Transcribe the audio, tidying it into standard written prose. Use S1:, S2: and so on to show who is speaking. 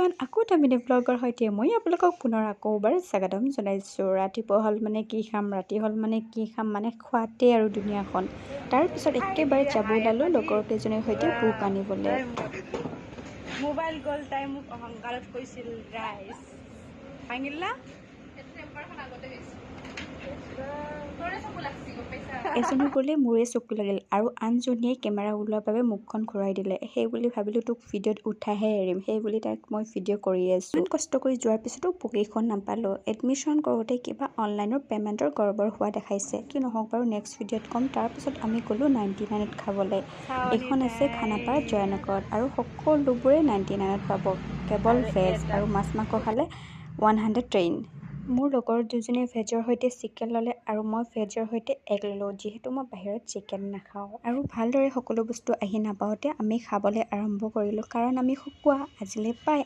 S1: Everyone আকৌ এটা mini ব্লগৰ সৈতে মই আপোনালোকক পুনৰ আকৌ এবাৰ স্বাগতম জনাইছোঁ। ৰাতিপুৱা হ'ল মানে কি খাম, ৰাতি হ'ল মানে কি খাম, মানে খোৱাতে আৰু দুনিয়াখন। তাৰপিছত একেবাৰে যাব ওলালোঁ লগৰ কেইজনীৰ সৈতে বুক আনিবলৈ। মোবাইল গ'ল, তাই মোক অহংকাৰত কৈছিল ৰাইজ ভাঙিলা। এজনী গ'লে মোৰে চকু লাগিল আৰু আনজনীয়ে কেমেৰা ওলোৱাৰ বাবে মুখখন ঘূৰাই দিলে। সেই বুলি ভাবিলোঁ তোক ভিডিঅ'ত উঠাইহে এৰিম, সেই বুলি তাইক মই ভিডিঅ' কৰি আছোঁ। ইমান কষ্ট কৰি যোৱাৰ পিছতো বুককেইখন নাপালোঁ। এডমিশ্যন কৰোঁতে কিবা অনলাইনৰ পে'মেণ্টৰ গড়বড় হোৱা দেখাইছে। কি নহওক বাৰু নেক্সট ভিডিঅ'ত ক'ম। তাৰপিছত আমি গ'লোঁ 99ত খাবলৈ। এইখন আছে খানাপাৰা জয়ানগৰত আৰু সকলোবোৰে 99ত পাব, কেৱল ভেজ আৰু মাছ মাংস খালে 110। মোৰ লগৰ দুজনীয়ে ভেজৰ সৈতে চিকেন ল'লে আৰু মই ভেজৰ সৈতে এগ ল'লোঁ, যিহেতু মই বাহিৰত চিকেন নাখাওঁ। আৰু ভালদৰে সকলো বস্তু আহি নাপাওঁতে আমি খাবলৈ আৰম্ভ কৰিলোঁ, কাৰণ আমি শুকুৱাই আজিলৈ পাই